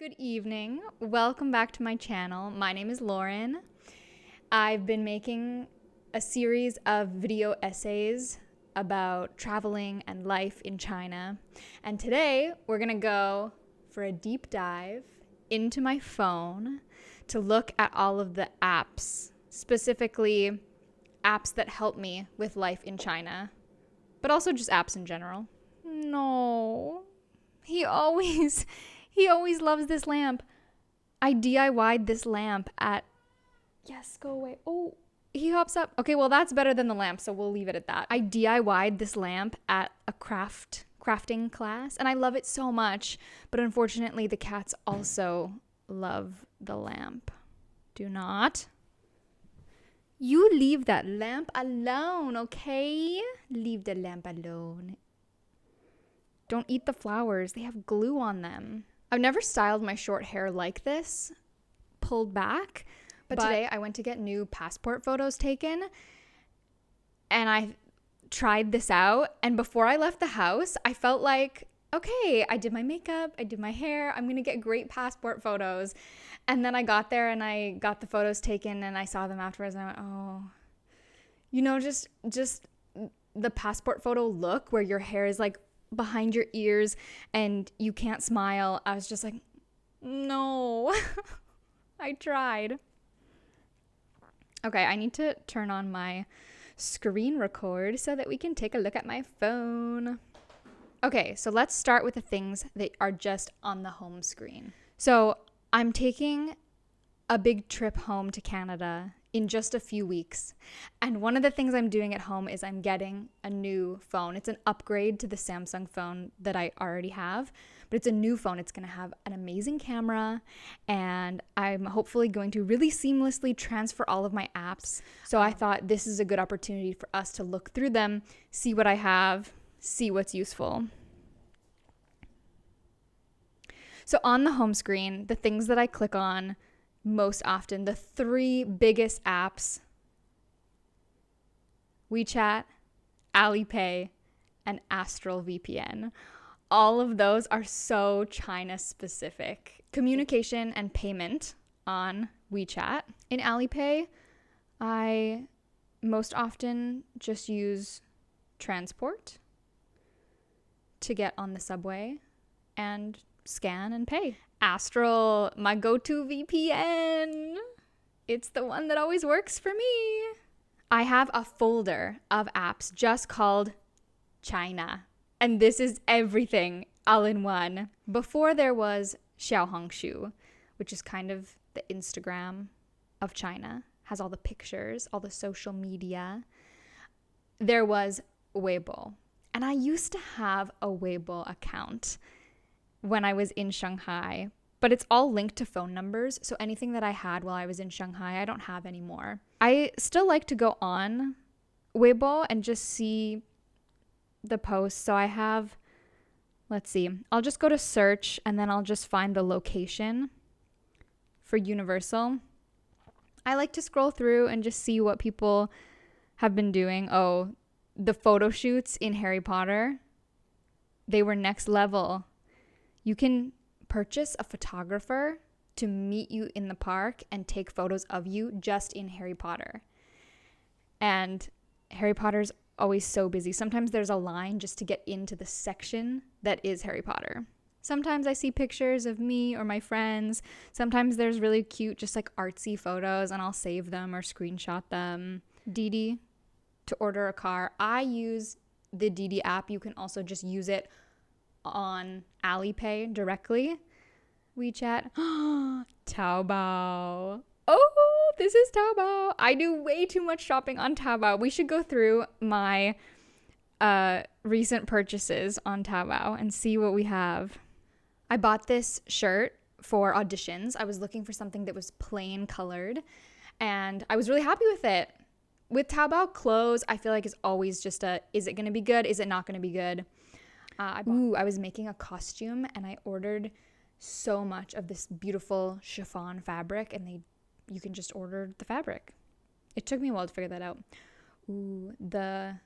Good evening. Welcome back to my channel. My name is Lauren. I've been making a series of video essays about traveling and life in China. And today we're gonna go for a deep dive into my phone to look at all of the apps, specifically apps that help me with life in China, but also just apps in general. No, he always loves this lamp. I DIY'd this lamp at... Yes, go away. Oh, he hops up. Okay, well, that's better than the lamp, so we'll leave it at that. I DIY'd this lamp at a crafting class, and I love it so much. But unfortunately, the cats also love the lamp. Do not. You leave that lamp alone, okay? Leave the lamp alone. Don't eat the flowers. They have glue on them. I've never styled my short hair like this, pulled back, but today I went to get new passport photos taken, and I tried this out, and before I left the house, I felt like, okay, I did my makeup, I did my hair, I'm gonna get great passport photos. And then I got there and I got the photos taken and I saw them afterwards and I went, oh, you know, just the passport photo look where your hair is like behind your ears and you can't smile. I was just like, no. I tried. Okay, I need to turn on my screen record so that we can take a look at my phone. Okay, so let's start with the things that are just on the home screen. So I'm taking a big trip home to Canada in just a few weeks. And one of the things I'm doing at home is I'm getting a new phone. It's an upgrade to the Samsung phone that I already have, but it's a new phone. It's going to have an amazing camera, and I'm hopefully going to really seamlessly transfer all of my apps. So I thought this is a good opportunity for us to look through them, see what I have, see what's useful. So on the home screen, the things that I click on most often, the three biggest apps: Wechat, Alipay, and Astral VPN. All of those are so China specific. Communication and payment on Wechat. In Alipay, I most often just use transport to get on the subway and scan and pay. Astral, my go-to VPN. It's the one that always works for me. I have a folder of apps just called China, and this is everything all in one. Before there was Xiaohongshu, which is kind of the Instagram of China, has all the pictures, all the social media. There was Weibo, and I used to have a Weibo account when I was in Shanghai, but it's all linked to phone numbers. So anything that I had while I was in Shanghai, I don't have anymore. I still like to go on Weibo and just see the posts. So I have, let's see, I'll just go to search and then I'll just find the location for Universal. I like to scroll through and just see what people have been doing. Oh, the photo shoots in Harry Potter, they were next level. You can purchase a photographer to meet you in the park and take photos of you just in Harry Potter. And Harry Potter's always so busy. Sometimes there's a line just to get into the section that is Harry Potter. Sometimes I see pictures of me or my friends. Sometimes there's really cute, just like artsy photos, and I'll save them or screenshot them. Didi, to order a car. I use the Didi app. You can also just use it on Alipay directly. Wechat. Taobao. Oh, this is Taobao. I do way too much shopping on Taobao. We should go through my recent purchases on Taobao and see what we have. I bought this shirt for auditions. I was looking for something that was plain colored, and I was really happy with it. With Taobao clothes, I feel like it's always just is it going to be good? Is it not going to be good? I was making a costume and I ordered so much of this beautiful chiffon fabric, and you can just order the fabric. It took me a while to figure that out. The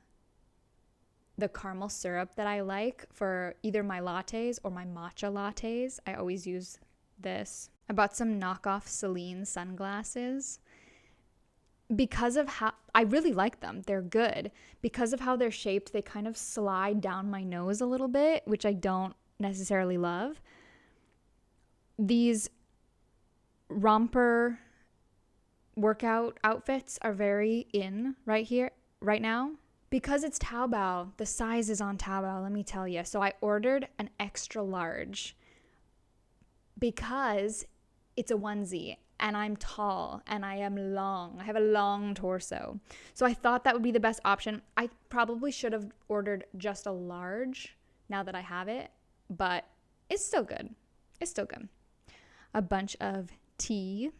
caramel syrup that I like for either my lattes or my matcha lattes, I always use this. I bought some knockoff Celine sunglasses. Because of how I really like them, they're good. Because of how they're shaped, they kind of slide down my nose a little bit, which I don't necessarily love. These romper workout outfits are very in right now. Because it's Taobao, the size is on Taobao, let me tell you. So I ordered an extra large because it's a onesie. And I'm tall and I am long. I have a long torso. So I thought that would be the best option. I probably should have ordered just a large now that I have it, but it's still good. It's still good. A bunch of tea.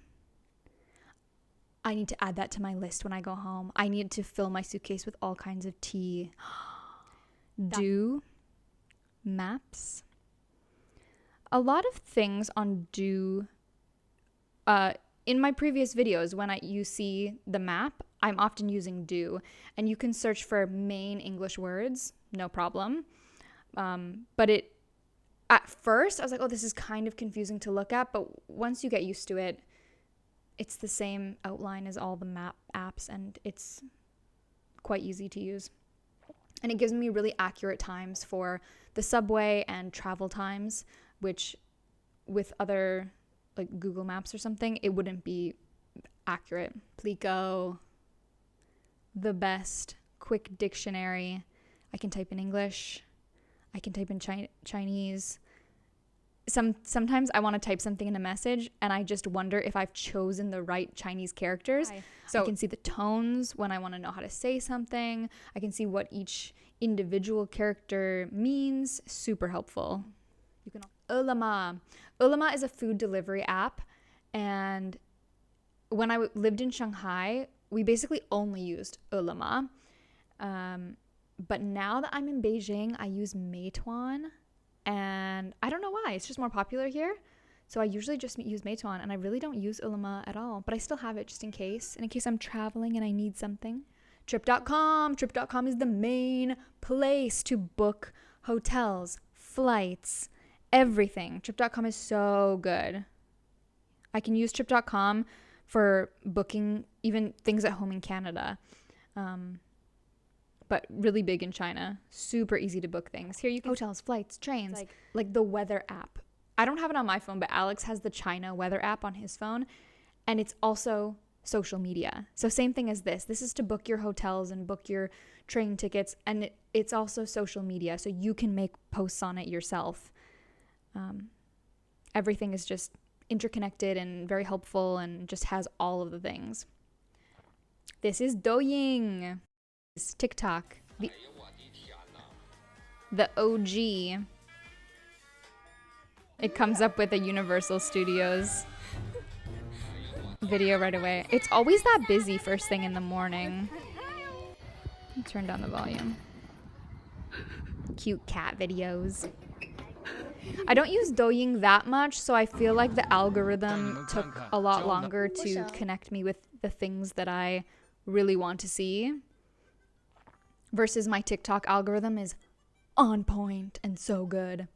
I need to add that to my list when I go home. I need to fill my suitcase with all kinds of tea. Do maps. A lot of things on Do. In my previous videos, when you see the map, I'm often using do, and you can search for main English words, no problem. But at first, I was like, oh, this is kind of confusing to look at, but once you get used to it, it's the same outline as all the map apps, and it's quite easy to use. And it gives me really accurate times for the subway and travel times, which with other like Google Maps or something, it wouldn't be accurate. Pleco, the best quick dictionary. I can type in English. I can type in Chinese. Sometimes I want to type something in a message and I just wonder if I've chosen the right Chinese characters. So I can see the tones when I want to know how to say something. I can see what each individual character means. Super helpful. You can Elema. Elema is a food delivery app, and when I lived in Shanghai, we basically only used Elema. But now that I'm in Beijing, I use Meituan, and I don't know why. It's just more popular here. So I usually just use Meituan, and I really don't use Elema at all, but I still have it just in case I'm traveling and I need something. Trip.com. Trip.com is the main place to book hotels, flights, everything. Trip.com is so good. I can use Trip.com for booking even things at home in Canada, but really big in China. Super easy to book things. Here you can hotels, flights, trains, like the weather app. I don't have it on my phone, but Alex has the China weather app on his phone, and it's also social media. So same thing as this. This is to book your hotels and book your train tickets, and it's also social media, so you can make posts on it yourself. Everything is just interconnected and very helpful and just has all of the things. This is Douyin. It's TikTok. The OG. It comes up with a Universal Studios video right away. It's always that busy first thing in the morning. Turn down the volume. Cute cat videos. I don't use Douyin that much, so I feel like the algorithm took a lot longer to connect me with the things that I really want to see. Versus my TikTok algorithm is on point and so good.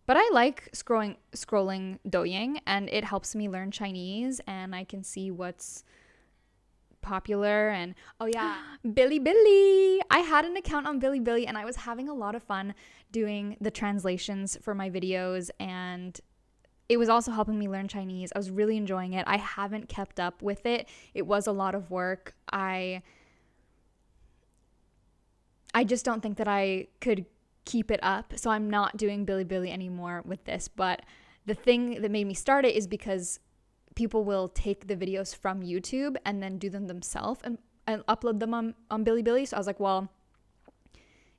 But I like scrolling Douyin, and it helps me learn Chinese, and I can see what's popular. And oh yeah, Bilibili. I had an account on Bilibili, and I was having a lot of fun doing the translations for my videos, and it was also helping me learn Chinese. I was really enjoying it. I haven't kept up with it. It was a lot of work. I just don't think that I could keep it up, so I'm not doing Bilibili anymore with this. But the thing that made me start it is because people will take the videos from YouTube and then do them themselves and upload them on Bilibili. So I was like, well,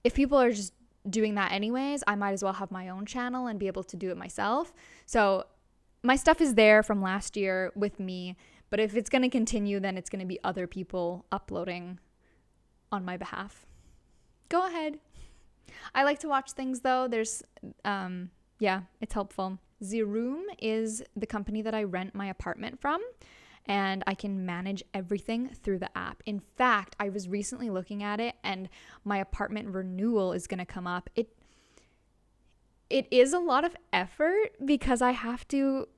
if people are just doing that anyways, I might as well have my own channel and be able to do it myself. So my stuff is there from last year with me, but if it's going to continue, then it's going to be other people uploading on my behalf. Go ahead. I like to watch things though. There's, it's helpful. Ziroom is the company that I rent my apartment from, and I can manage everything through the app. In fact, I was recently looking at it, and my apartment renewal is going to come up. it is a lot of effort because I have to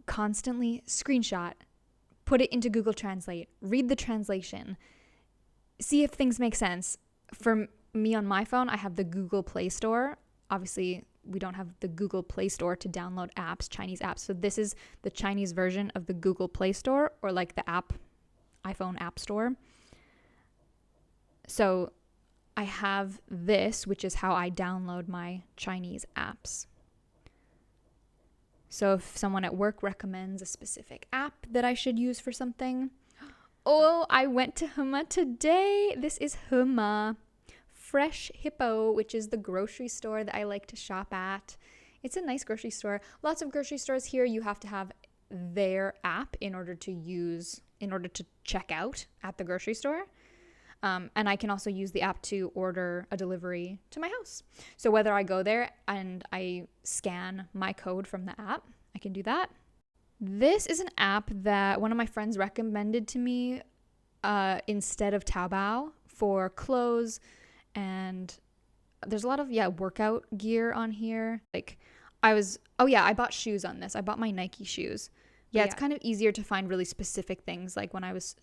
constantly screenshot, put it into Google Translate, read the translation, see if things make sense. For me on my phone, I have the Google Play Store. Obviously, we don't have the Google Play Store to download apps, Chinese apps. So this is the Chinese version of the Google Play Store, or like the iPhone App Store. So I have this, which is how I download my Chinese apps. So if someone at work recommends a specific app that I should use for something. Oh, I went to Hema today. This is Hema Fresh Hippo, which is the grocery store that I like to shop at. It's a nice grocery store. Lots of grocery stores here, you have to have their app in order to check out at the grocery store. And I can also use the app to order a delivery to my house. So whether I go there and I scan my code from the app, I can do that. This is an app that one of my friends recommended to me instead of Taobao for clothes. And there's a lot of, workout gear on here. Like I bought shoes on this. I bought my Nike shoes. Yeah, it's kind of easier to find really specific things. Like when I was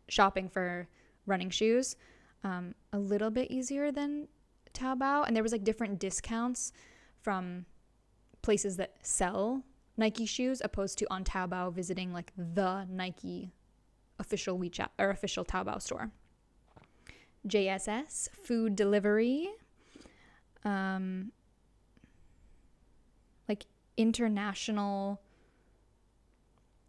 shopping for running shoes, a little bit easier than Taobao. And there was like different discounts from places that sell Nike shoes opposed to on Taobao visiting like the Nike official WeChat or official Taobao store. JSS, food delivery, like international,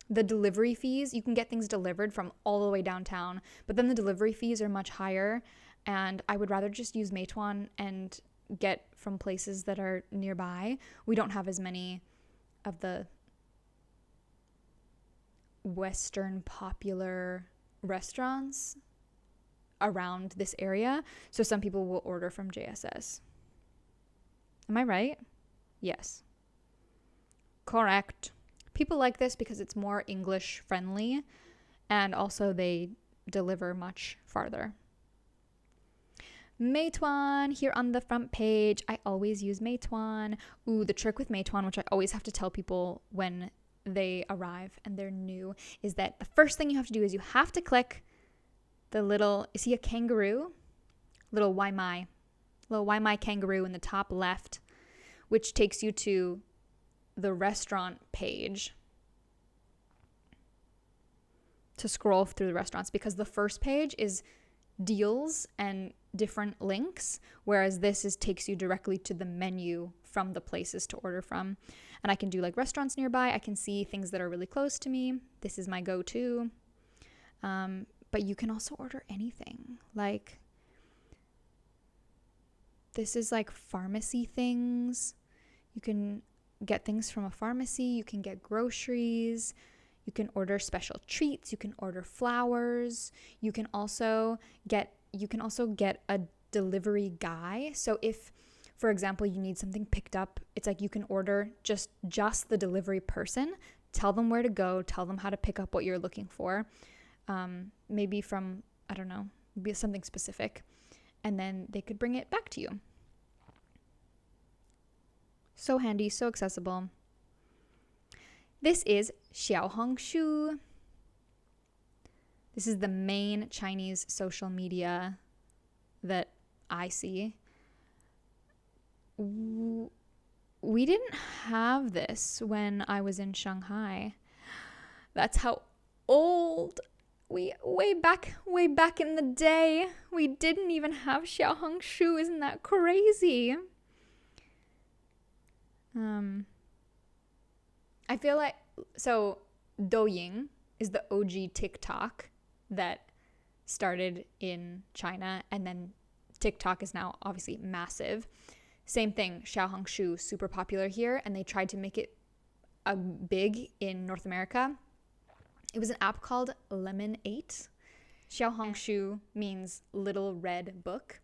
the delivery fees, you can get things delivered from all the way downtown, but then the delivery fees are much higher, and I would rather just use Meituan and get from places that are nearby. We don't have as many of the Western popular restaurants around this area, so some people will order from JSS. Am I right? Yes. Correct. People like this because it's more English friendly, and also they deliver much farther. Meituan here on the front page. I always use Meituan. Ooh, the trick with Meituan, which I always have to tell people when they arrive and they're new, is that the first thing you have to do is you have to click the little, is he a kangaroo? Little Waimai kangaroo in the top left, which takes you to the restaurant page to scroll through the restaurants, because the first page is deals and different links, whereas this takes you directly to the menu from the places to order from. And I can do like restaurants nearby. I can see things that are really close to me. This is my go-to. But you can also order anything. Like this is like pharmacy things. You can get things from a pharmacy. You can get groceries. You can order special treats. You can order flowers. You can also get a delivery guy. So if, for example, you need something picked up, it's like you can order just the delivery person, tell them where to go, tell them how to pick up what you're looking for. Maybe from, I don't know, maybe something specific, and then they could bring it back to you. So handy, so accessible. This is Xiaohongshu. This is the main Chinese social media that I see. We didn't have this when I was in Shanghai. That's how old way back in the day, we didn't even have Xiaohongshu. Isn't that crazy? I feel like, so Douyin is the OG TikTok that started in China, and then TikTok is now obviously massive. Same thing, Xiaohongshu, super popular here, and they tried to make it big in North America. It was an app called Lemon 8. Xiaohongshu means little red book.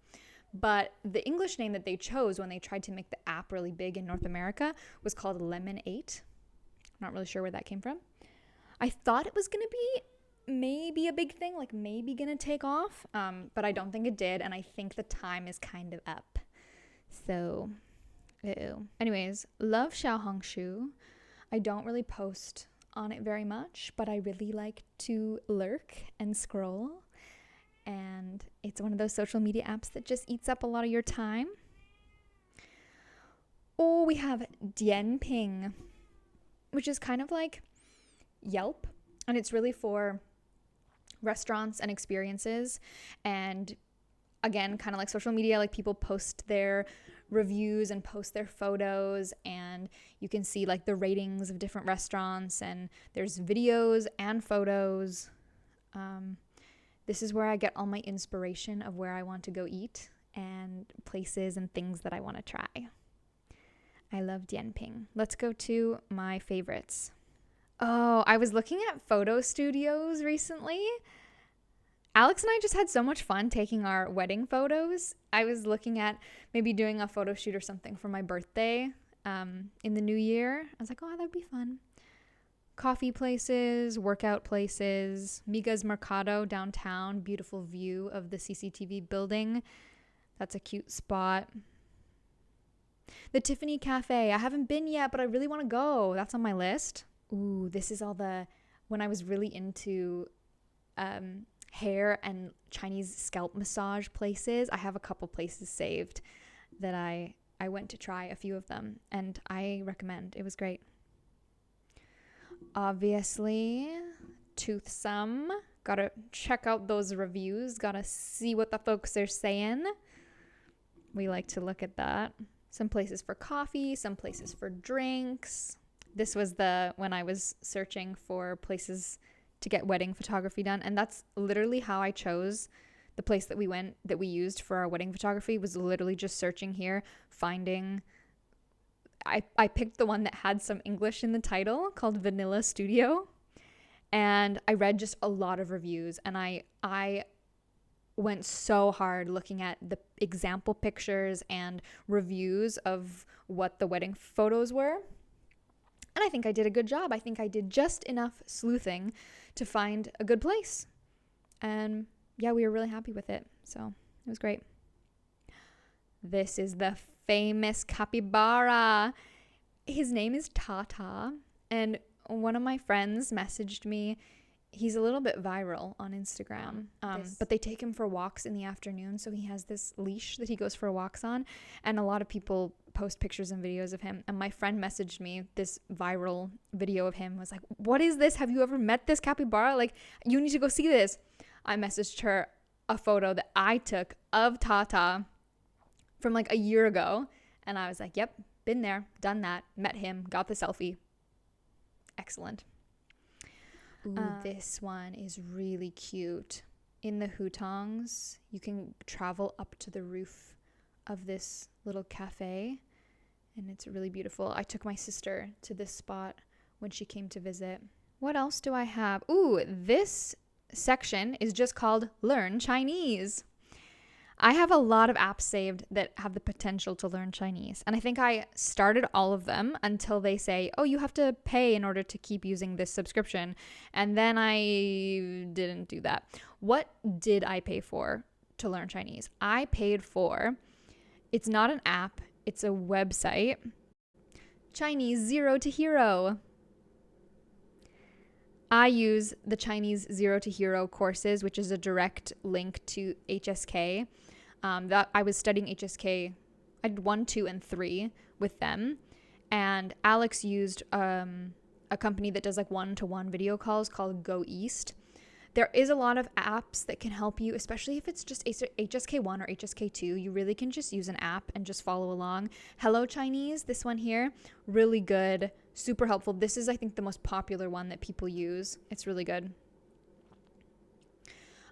But the English name that they chose when they tried to make the app really big in North America was called Lemon 8. I'm not really sure where that came from. I thought it was going to be maybe a big thing, like maybe going to take off, but I don't think it did, and I think the time is kind of up. So Ew. Anyways, love Xiaohongshu. I don't really post on it very much, but I really like to lurk and scroll. And it's one of those social media apps that just eats up a lot of your time. Oh, we have dianping, which is kind of like Yelp, and it's really for restaurants and experiences. And again, kind of like social media, like people post their reviews and post their photos, and you can see like the ratings of different restaurants, and there's videos and photos. This is where I get all my inspiration of where I want to go eat and places and things that I want to try. I love dianping. Let's go to my favorites. Oh, I was looking at photo studios recently. Alex and I just had so much fun taking our wedding photos. I was looking at maybe doing a photo shoot or something for my birthday in the new year. I was like, oh, that'd be fun. Coffee places, workout places, Miga's Mercado downtown, beautiful view of the CCTV building. That's a cute spot. The Tiffany Cafe. I haven't been yet, but I really want to go. That's on my list. Ooh, this is all when I was really into hair and Chinese scalp massage places. I have a couple places saved that I went to try a few of them, and I recommend. It was great. Obviously, Toothsome. Gotta check out those reviews. Gotta see what the folks are saying. We like to look at that. Some places for coffee, some places for drinks. This was when I was searching for places to get wedding photography done, and that's literally how I chose the place that we used for our wedding photography. Was literally just searching here, finding. I picked the one that had some English in the title, called Vanilla Studio, and I read just a lot of reviews, and I went so hard looking at the example pictures and reviews of what the wedding photos were. And I think I did a good job. I think I did just enough sleuthing to find a good place. And yeah, we were really happy with it. So it was great. This is the famous capybara. His name is Tata. And one of my friends messaged me. He's a little bit viral on Instagram, but they take him for walks in the afternoon. So he has this leash that he goes for walks on. And a lot of people post pictures and videos of him. And my friend messaged me this viral video of him, was like, what is this? Have you ever met this capybara? Like, you need to go see this. I messaged her a photo that I took of Tata from like a year ago. And I was like, yep, been there, done that, met him, got the selfie. Excellent. Ooh, this one is really cute. In the Hutongs, you can travel up to the roof of this little cafe, and it's really beautiful. I took my sister to this spot when she came to visit. What else do I have? Ooh, this section is just called Learn Chinese. I have a lot of apps saved that have the potential to learn Chinese. And I think I started all of them until they say, oh, you have to pay in order to keep using this subscription. And then I didn't do that. What did I pay for to learn Chinese? I paid for, it's not an app, it's a website, Chinese Zero to Hero. I use the Chinese Zero to Hero courses, which is a direct link to HSK. That I was studying HSK, I did 1, 2, and 3 with them. And Alex used a company that does like one-to-one video calls called Go East. There is a lot of apps that can help you, especially if it's just HSK1 or HSK2. You really can just use an app and just follow along. Hello Chinese, this one here, really good, super helpful. This is, I think, the most popular one that people use. It's really good.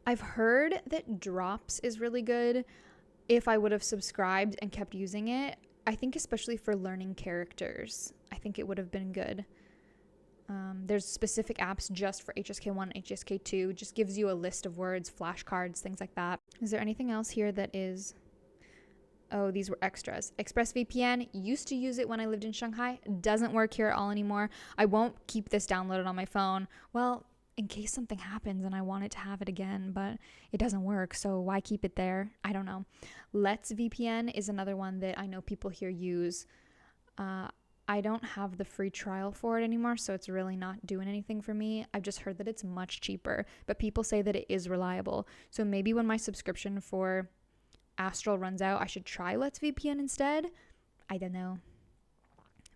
I've heard that Drops is really good. If I would have subscribed and kept using it, I think especially for learning characters, I think it would have been good. There's specific apps just for HSK1 and HSK2. Just gives you a list of words, flashcards, things like that. Is there anything else here that is... Oh, these were extras. ExpressVPN, used to use it when I lived in Shanghai. Doesn't work here at all anymore. I won't keep this downloaded on my phone. Well, in case something happens and I wanted to have it again, but it doesn't work, so why keep it there? I don't know. Let's VPN is another one that I know people here use. I don't have the free trial for it anymore, so it's really not doing anything for me. I've just heard that it's much cheaper, but people say that it is reliable. So maybe when my subscription for Astral runs out, I should try Let's VPN instead. I don't know.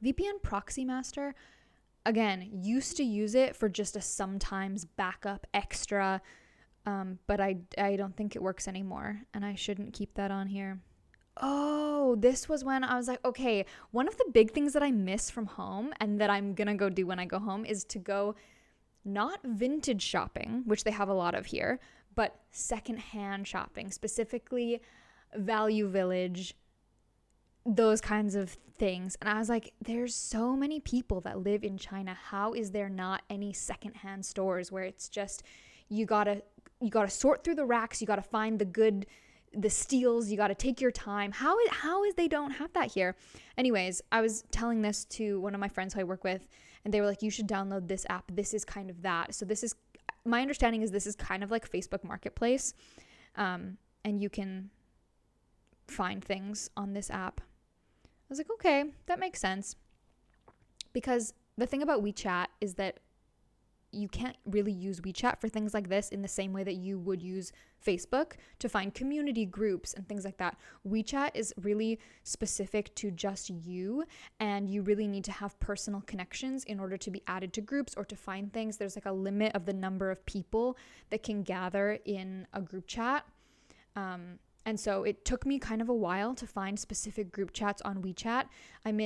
VPN Proxy Master, again, used to use it for just a sometimes backup extra, but I don't think it works anymore, and I shouldn't keep that on here. Oh, this was when I was like, okay, one of the big things that I miss from home and that I'm gonna go do when I go home is to go not vintage shopping, which they have a lot of here, but secondhand shopping, specifically Value Village, those kinds of things. And I was like, there's so many people that live in China. How is there not any secondhand stores where it's just you gotta sort through the racks, you gotta find the steals, you got to take your time. How is they don't have that here? Anyways, I was telling this to one of my friends who I work with, and they were like, you should download this app. This is kind of that. So this is, my understanding is this is kind of like Facebook Marketplace, and you can find things on this app. I was like, okay, that makes sense. Because the thing about WeChat is that you can't really use WeChat for things like this in the same way that you would use Facebook to find community groups and things like that. WeChat is really specific to just you, and you really need to have personal connections in order to be added to groups or to find things. There's like a limit of the number of people that can gather in a group chat. And so it took me kind of a while to find specific group chats on WeChat. I'm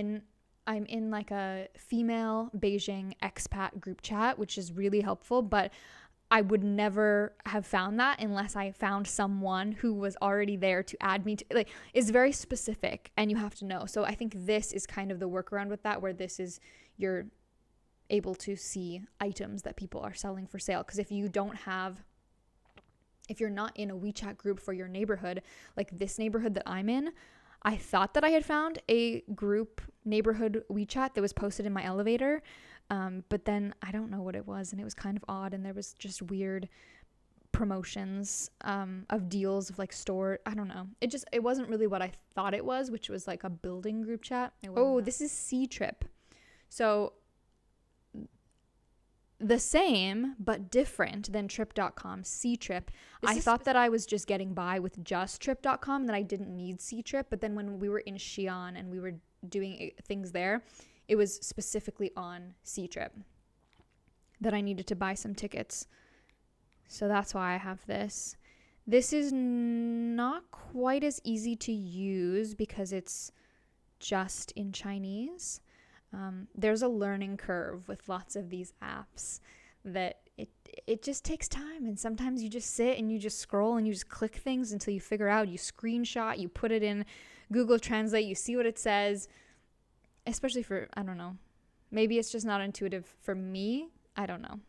in like a female Beijing expat group chat, which is really helpful, but I would never have found that unless I found someone who was already there to add me to, like, it's very specific and you have to know. So I think this is kind of the workaround with that, where this is, you're able to see items that people are selling for sale. Because if you're not in a WeChat group for your neighborhood, like this neighborhood that I'm in, I thought that I had found a group neighborhood WeChat that was posted in my elevator, but then I don't know what it was, and it was kind of odd, and there was just weird promotions of deals of like store. I don't know. It wasn't really what I thought it was, which was like a building group chat. Oh, this is C-Trip. So the same but different than Trip.com, C-Trip. I thought that I was just getting by with just Trip.com, that I didn't need C-Trip, but then when we were in Xi'an and we were doing things there, it was specifically on C-Trip that I needed to buy some tickets. So that's why I have this. This is not quite as easy to use because it's just in Chinese. There's a learning curve with lots of these apps that it just takes time, and sometimes you just sit and you just scroll and you just click things until you figure out, you screenshot, you put it in Google Translate, you see what it says, especially for, I don't know, maybe it's just not intuitive for me, I don't know.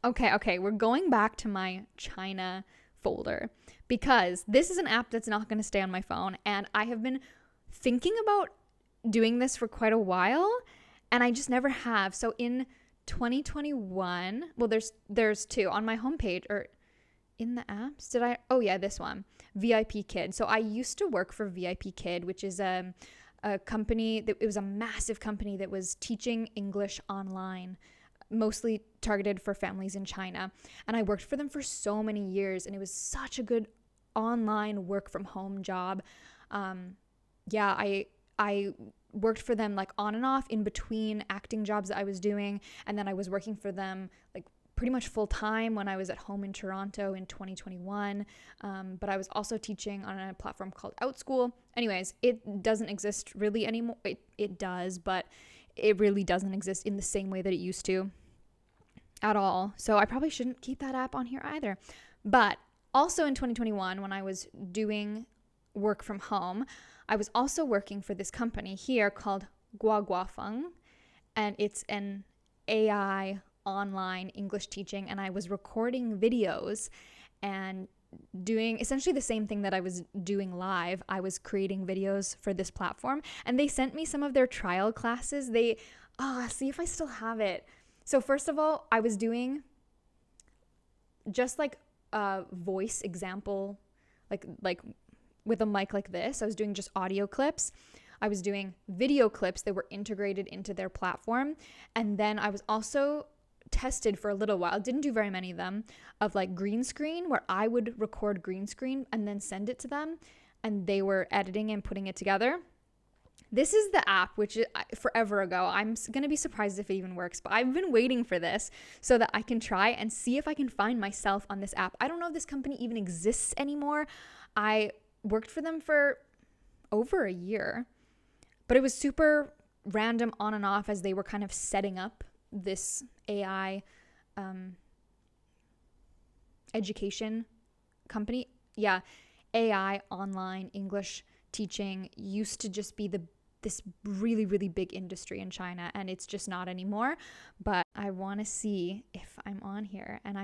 Okay, we're going back to my China folder because this is an app that's not going to stay on my phone, and I have been thinking about doing this for quite a while, and I just never have. So in 2021, well, there's two on my homepage, or in the apps. Oh yeah, this one, VIP Kid. So I used to work for VIP Kid, which is a company it was a massive company that was teaching English online, mostly targeted for families in China. And I worked for them for so many years, and it was such a good online work from home job. I worked for them like on and off in between acting jobs that I was doing, and then I was working for them like pretty much full time when I was at home in Toronto in 2021. But I was also teaching on a platform called OutSchool. Anyways, it doesn't exist really anymore. It does, but it really doesn't exist in the same way that it used to at all. So I probably shouldn't keep that app on here either. But also in 2021, when I was doing work from home, I was also working for this company here called Guaguafeng, and it's an AI online English teaching, and I was recording videos and doing essentially the same thing that I was doing live. I was creating videos for this platform, and they sent me some of their trial classes. See if I still have it. So first of all, I was doing just like a voice example, like with a mic like this. I was doing just audio clips I was doing video clips that were integrated into their platform. And then I was also tested for a little while, didn't do very many of them, of like green screen, where I would record green screen and then send it to them, and they were editing and putting it together. This is the app, which is forever ago. I'm going to be surprised if it even works, but I've been waiting for this so that I can try and see if I can find myself on this app. I don't know if this company even exists anymore. I worked for them for over a year, but it was super random on and off as they were kind of setting up this AI education company. Yeah, AI online English teaching used to just be this really, really big industry in China, and it's just not anymore. But I want to see if I'm on here, and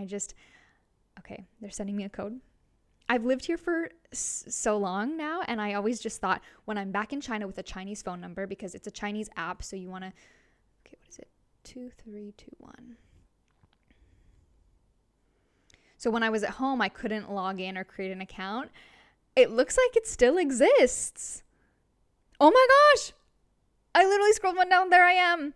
okay, they're sending me a code. I've lived here for so long now, and I always just thought when I'm back in China with a Chinese phone number, because it's a Chinese app, so you want to, okay, what is it? 2321. So when I was at home, I couldn't log in or create an account. It looks like it still exists. Oh my gosh. I literally scrolled one down. There I am.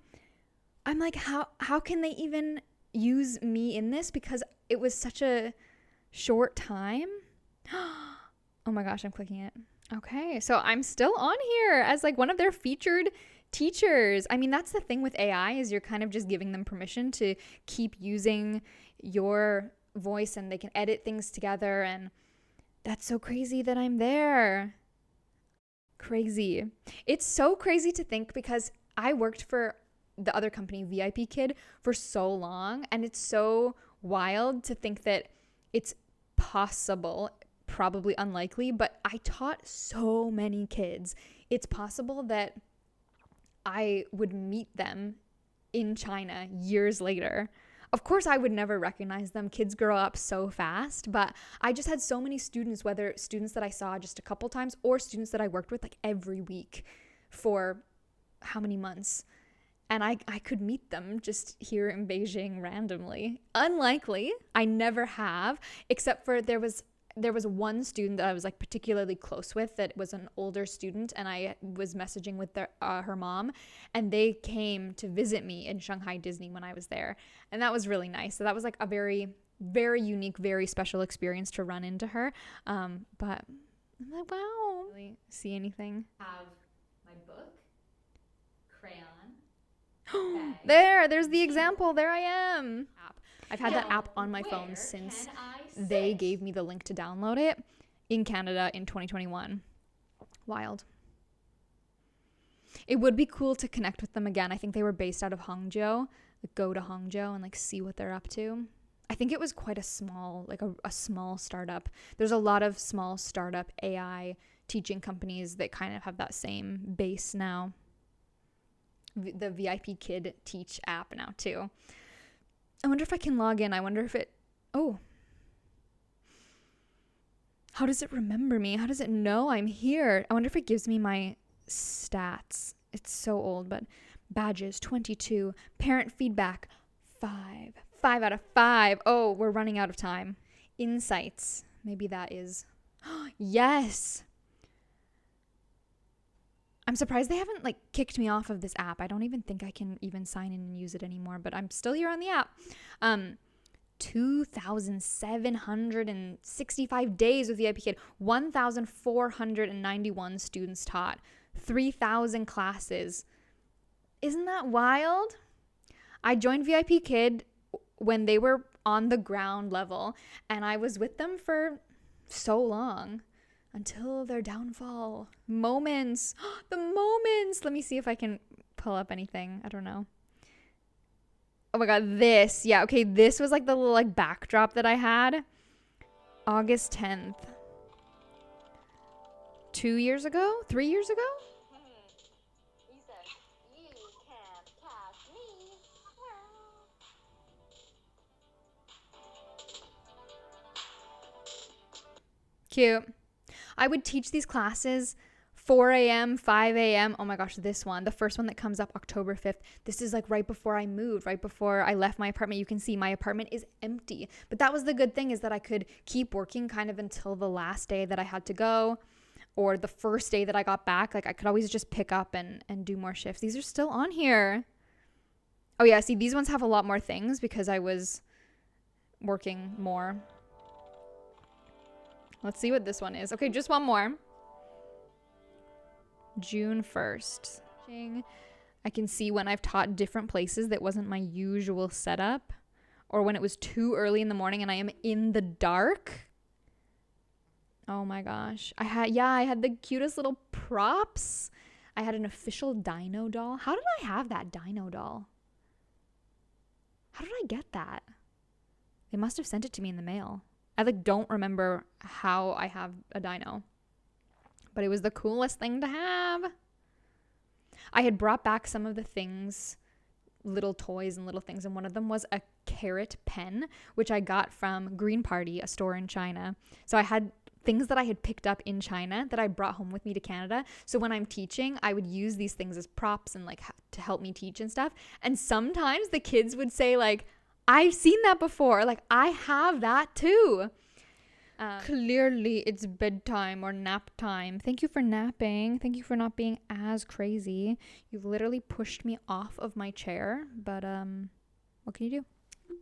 I'm like, how can they even use me in this? Because it was such a short time. Oh my gosh, I'm clicking it. Okay, so I'm still on here as like one of their featured teachers. I mean, that's the thing with AI, is you're kind of just giving them permission to keep using your voice, and they can edit things together, and that's so crazy that I'm there. Crazy. It's so crazy to think, because I worked for the other company, VIP Kid, for so long, and it's so wild to think that it's possible, probably unlikely, but I taught so many kids. It's possible that I would meet them in China years later. Of course, I would never recognize them. Kids grow up so fast, but I just had so many students, whether students that I saw just a couple times or students that I worked with like every week for how many months. And I could meet them just here in Beijing randomly. Unlikely. I never have, except for there was one student that I was like particularly close with, that was an older student, and I was messaging with her mom, and they came to visit me in Shanghai Disney when I was there, and that was really nice. So that was like a very, very unique, very special experience to run into her. But I'm like, wow. Really see anything? Have my book, crayon. There's the example. There I am. I've had that app on my phone since they gave me the link to download it in Canada in 2021. Wild. It would be cool to connect with them again. I think they were based out of Hangzhou. Like, go to Hangzhou and like see what they're up to. I think it was quite a small, like a small startup. There's a lot of small startup AI teaching companies that kind of have that same base now. The VIP Kid Teach app now too. I wonder if I can log in. I wonder if it... Oh. How does it remember me? How does it know I'm here? I wonder if it gives me my stats. It's so old, but badges, 22. Parent feedback, 5. 5 out of 5. Oh, we're running out of time. Insights. Maybe that is... Yes! I'm surprised they haven't like kicked me off of this app. I don't even think I can even sign in and use it anymore, but I'm still here on the app. 2,765 days with VIP Kid, 1,491 students taught, 3,000 classes. Isn't that wild? I joined VIP Kid when they were on the ground level, and I was with them for so long. Until their downfall. Moments. The moments. Let me see if I can pull up anything. I don't know. Oh my god, this. Yeah, okay, this was like the little like backdrop that I had. August 10th. 2 years ago? 3 years ago? Cute. I would teach these classes 4 a.m., 5 a.m. Oh my gosh, this one, the first one that comes up October 5th. This is like right before I moved, right before I left my apartment. You can see my apartment is empty. But that was the good thing, is that I could keep working kind of until the last day that I had to go. or the first day that I got back, like I could always just pick up and do more shifts. These are still on here. Oh yeah, see, these ones have a lot more things because I was working more. Let's see what this one is. Okay, just one more. June 1st. I can see when I've taught different places that wasn't my usual setup, or when it was too early in the morning and I am in the dark. Oh my gosh. I had the cutest little props. I had an official dino doll. How did I have that dino doll? How did I get that? They must have sent it to me in the mail. I like don't remember how I have a dino, but it was the coolest thing to have. I had brought back some of the things, little toys and little things, and one of them was a carrot pen, which I got from Green Party, a store in China. So I had things that I had picked up in China that I brought home with me to Canada. So when I'm teaching, I would use these things as props and like to help me teach and stuff. And sometimes the kids would say like, I've seen that before. Like, I have that too. Clearly, it's bedtime or nap time. Thank you for napping. Thank you for not being as crazy. You've literally pushed me off of my chair. But what can you do?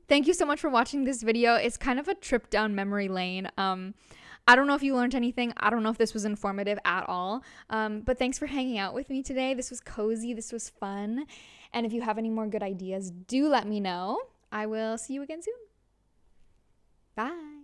Thank you so much for watching this video. It's kind of a trip down memory lane. I don't know if you learned anything. I don't know if this was informative at all. But thanks for hanging out with me today. This was cozy. This was fun. And if you have any more good ideas, do let me know. I will see you again soon. Bye.